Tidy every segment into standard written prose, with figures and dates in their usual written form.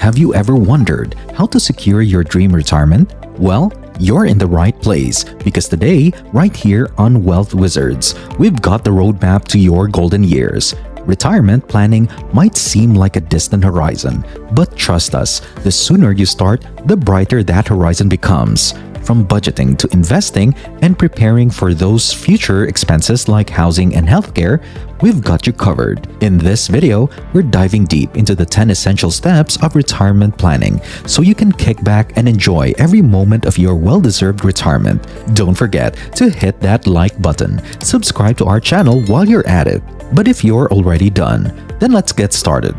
Have you ever wondered how to secure your dream retirement? Well, you're in the right place because today, right here on Wealth Wizards, we've got the roadmap to your golden years. Retirement planning might seem like a distant horizon, but trust us, the sooner you start, the brighter that horizon becomes. From budgeting to investing and preparing for those future expenses like housing and healthcare, we've got you covered. In this video, we're diving deep into the 10 essential steps of retirement planning so you can kick back and enjoy every moment of your well-deserved retirement. Don't forget to hit that like button, subscribe to our channel while you're at it. But if you're already done, then let's get started.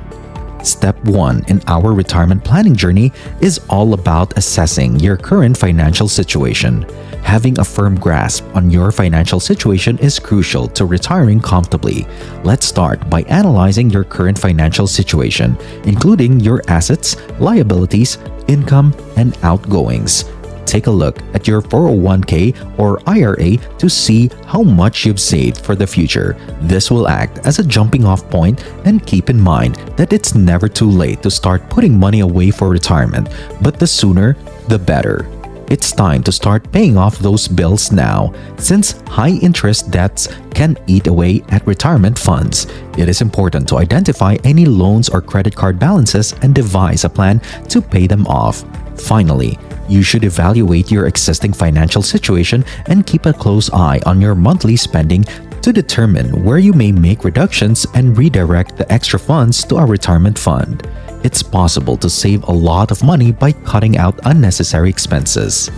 Step 1 in our retirement planning journey is all about assessing your current financial situation. Having a firm grasp on your financial situation is crucial to retiring comfortably. Let's start by analyzing your current financial situation, including your assets, liabilities, income, and outgoings. Take a look at your 401k or IRA to see how much you've saved for the future. This will act as a jumping off point, and keep in mind that it's never too late to start putting money away for retirement, but the sooner, the better. It's time to start paying off those bills now, since high-interest debts can eat away at retirement funds. It is important to identify any loans or credit card balances and devise a plan to pay them off. Finally, you should evaluate your existing financial situation and keep a close eye on your monthly spending to determine where you may make reductions and redirect the extra funds to a retirement fund. It's possible to save a lot of money by cutting out unnecessary expenses.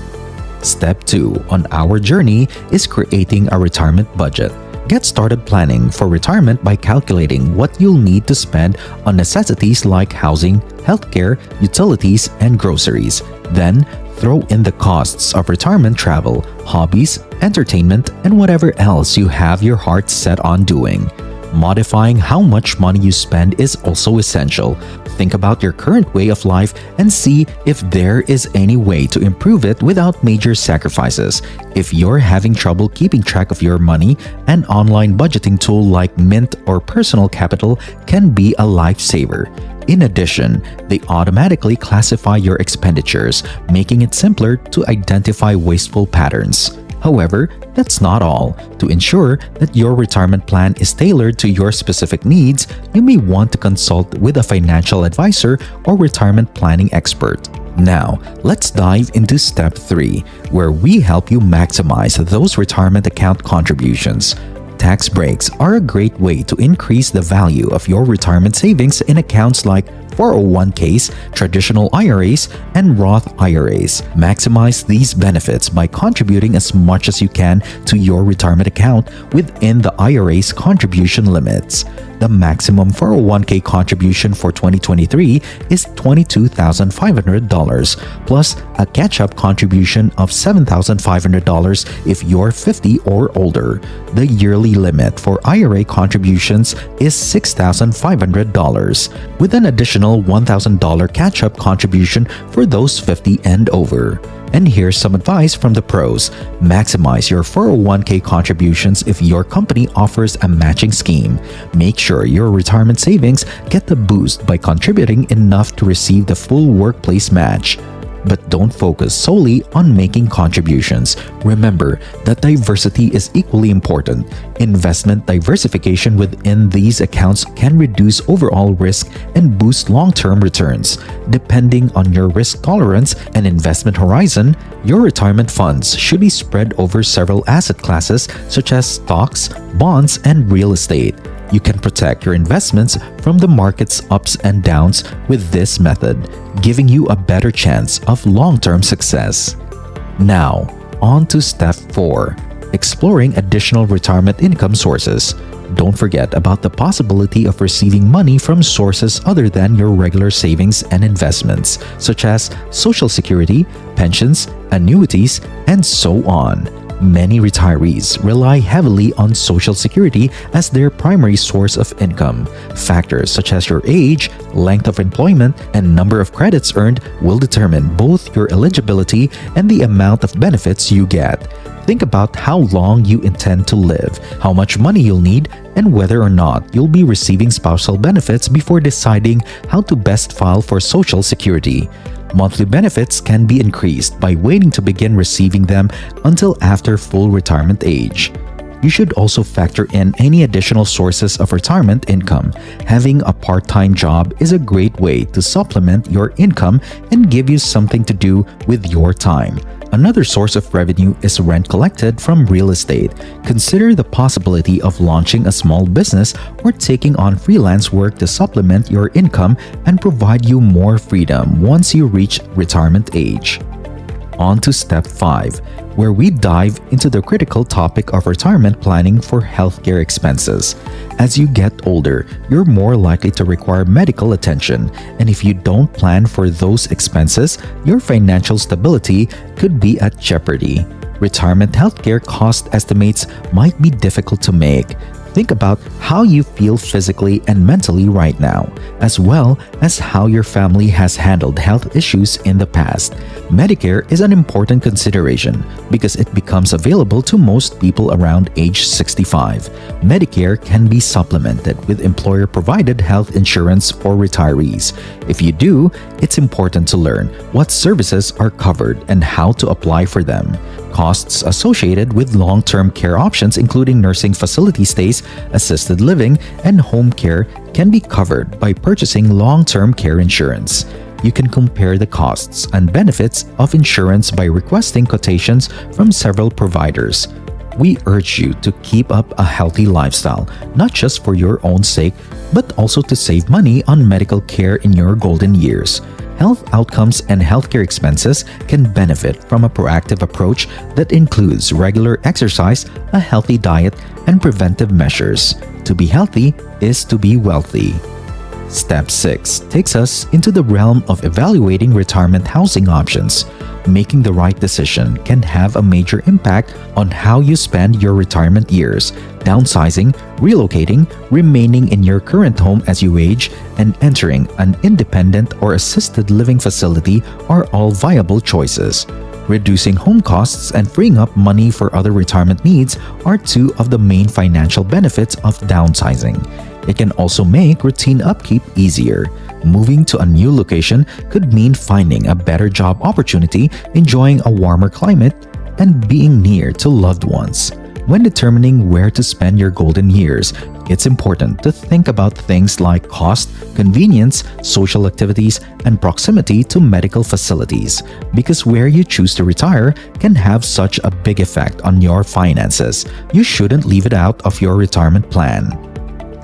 Step 2 on our journey is creating a retirement budget. Get started planning for retirement by calculating what you'll need to spend on necessities like housing, healthcare, utilities, and groceries. Then, throw in the costs of retirement travel, hobbies, entertainment, and whatever else you have your heart set on doing. Modifying how much money you spend is also essential. Think about your current way of life and see if there is any way to improve it without major sacrifices. If you're having trouble keeping track of your money, an online budgeting tool like Mint or Personal Capital can be a lifesaver. In addition, they automatically classify your expenditures, making it simpler to identify wasteful patterns. However, that's not all. To ensure that your retirement plan is tailored to your specific needs, you may want to consult with a financial advisor or retirement planning expert. Now, let's dive into step 3, where we help you maximize those retirement account contributions. Tax breaks are a great way to increase the value of your retirement savings in accounts like 401ks, traditional IRAs, and Roth IRAs. Maximize these benefits by contributing as much as you can to your retirement account within the IRA's contribution limits. The maximum 401k contribution for 2023 is $22,500, plus a catch-up contribution of $7,500 if you're 50 or older. The yearly limit for IRA contributions is $6,500, with an additional $1,000 catch-up contribution for those 50 and over. And here's some advice from the pros. Maximize your 401k contributions if your company offers a matching scheme. Make sure your retirement savings get the boost by contributing enough to receive the full workplace match. But don't focus solely on making contributions. Remember that diversity is equally important. Investment diversification within these accounts can reduce overall risk and boost long-term returns. Depending on your risk tolerance and investment horizon, your retirement funds should be spread over several asset classes such as stocks, bonds, and real estate. You can protect your investments from the market's ups and downs with this method, giving you a better chance of long-term success. Now, on to step 4, exploring additional retirement income sources. Don't forget about the possibility of receiving money from sources other than your regular savings and investments, such as Social Security, pensions, annuities, and so on. Many retirees rely heavily on Social Security as their primary source of income. Factors such as your age, length of employment, and number of credits earned will determine both your eligibility and the amount of benefits you get. Think about how long you intend to live, how much money you'll need, and whether or not you'll be receiving spousal benefits before deciding how to best file for Social Security. Monthly benefits can be increased by waiting to begin receiving them until after full retirement age. You should also factor in any additional sources of retirement income. Having a part-time job is a great way to supplement your income and give you something to do with your time. Another source of revenue is rent collected from real estate. Consider the possibility of launching a small business or taking on freelance work to supplement your income and provide you more freedom once you reach retirement age. On to step 5, where we dive into the critical topic of retirement planning for healthcare expenses. As you get older, you're more likely to require medical attention, and if you don't plan for those expenses, your financial stability could be at jeopardy. Retirement healthcare cost estimates might be difficult to make. Think about how you feel physically and mentally right now, as well as how your family has handled health issues in the past. Medicare is an important consideration because it becomes available to most people around age 65. Medicare can be supplemented with employer-provided health insurance for retirees. If you do, it's important to learn what services are covered and how to apply for them. Costs associated with long-term care options including nursing facility stays, assisted living, and home care can be covered by purchasing long-term care insurance. You can compare the costs and benefits of insurance by requesting quotations from several providers. We urge you to keep up a healthy lifestyle, not just for your own sake, but also to save money on medical care in your golden years. Health outcomes and healthcare expenses can benefit from a proactive approach that includes regular exercise, a healthy diet, and preventive measures. To be healthy is to be wealthy. Step 6 takes us into the realm of evaluating retirement housing options. Making the right decision can have a major impact on how you spend your retirement years. Downsizing, relocating, remaining in your current home as you age, and entering an independent or assisted living facility are all viable choices. Reducing home costs and freeing up money for other retirement needs are two of the main financial benefits of downsizing. It can also make routine upkeep easier. Moving to a new location could mean finding a better job opportunity, enjoying a warmer climate, and being near to loved ones. When determining where to spend your golden years, it's important to think about things like cost, convenience, social activities, and proximity to medical facilities, because where you choose to retire can have such a big effect on your finances. You shouldn't leave it out of your retirement plan.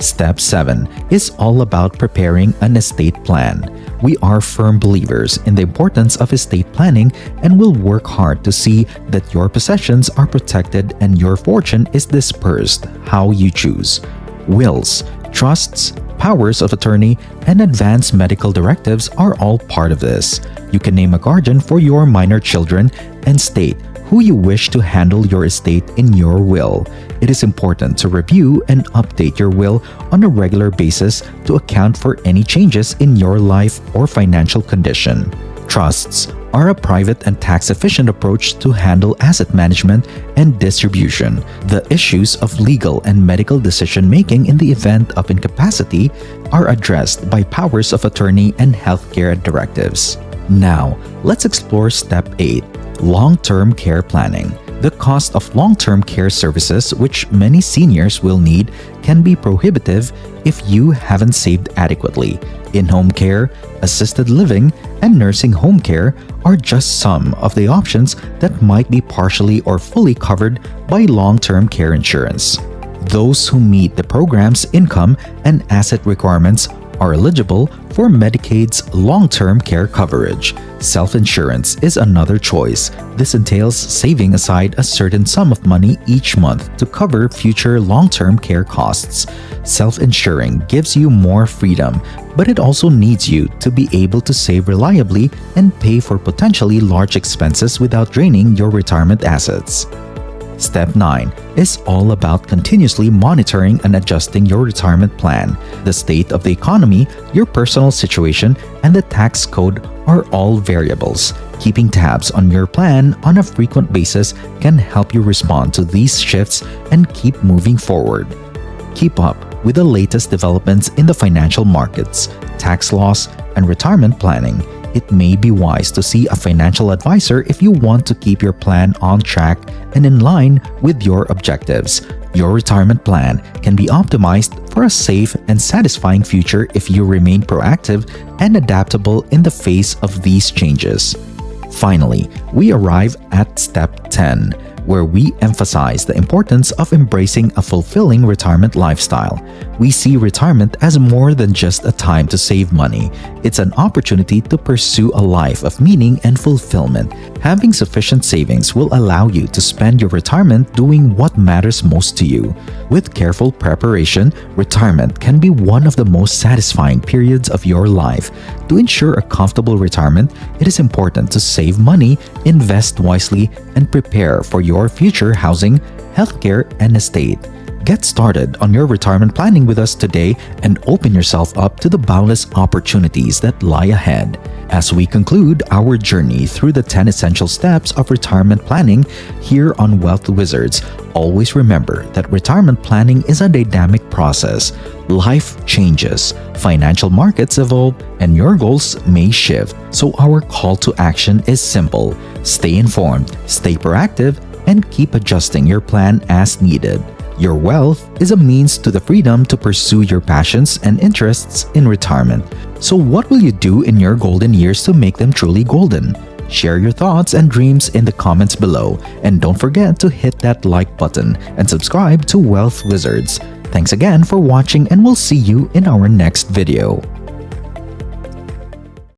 Step 7 is all about preparing an estate plan. We are firm believers in the importance of estate planning and will work hard to see that your possessions are protected and your fortune is dispersed how you choose. Wills, trusts, powers of attorney, and advance medical directives are all part of this. You can name a guardian for your minor children and state who you wish to handle your estate in your will. It is important to review and update your will on a regular basis to account for any changes in your life or financial condition. Trusts are a private and tax-efficient approach to handle asset management and distribution. The issues of legal and medical decision-making in the event of incapacity are addressed by powers of attorney and healthcare directives. Now, let's explore Step 8. Long-term care planning. The cost of long-term care services, which many seniors will need, can be prohibitive if you haven't saved adequately. In-home care, assisted living, and nursing home care are just some of the options that might be partially or fully covered by long-term care insurance. Those who meet the program's income and asset requirements are eligible for Medicaid's long-term care coverage. Self-insurance is another choice. This entails saving aside a certain sum of money each month to cover future long-term care costs. Self-insuring gives you more freedom, but it also needs you to be able to save reliably and pay for potentially large expenses without draining your retirement assets. Step 9 is all about continuously monitoring and adjusting your retirement plan. The state of the economy, your personal situation, and the tax code are all variables. Keeping tabs on your plan on a frequent basis can help you respond to these shifts and keep moving forward. Keep up with the latest developments in the financial markets, tax laws, and retirement planning. It may be wise to see a financial advisor if you want to keep your plan on track and in line with your objectives. Your retirement plan can be optimized for a safe and satisfying future if you remain proactive and adaptable in the face of these changes. Finally, we arrive at step 10, where we emphasize the importance of embracing a fulfilling retirement lifestyle. We see retirement as more than just a time to save money. It's an opportunity to pursue a life of meaning and fulfillment. Having sufficient savings will allow you to spend your retirement doing what matters most to you. With careful preparation, retirement can be one of the most satisfying periods of your life. To ensure a comfortable retirement, it is important to save money, invest wisely, and prepare for your future housing, healthcare, and estate. Get started on your retirement planning with us today and open yourself up to the boundless opportunities that lie ahead. As we conclude our journey through the 10 essential steps of retirement planning here on Wealth Wizards, always remember that retirement planning is a dynamic process. Life changes, financial markets evolve, and your goals may shift. So our call to action is simple. Stay informed, stay proactive, and keep adjusting your plan as needed. Your wealth is a means to the freedom to pursue your passions and interests in retirement. So what will you do in your golden years to make them truly golden? Share your thoughts and dreams in the comments below, and don't forget to hit that like button and subscribe to Wealth Wizards. Thanks again for watching, and we'll see you in our next video.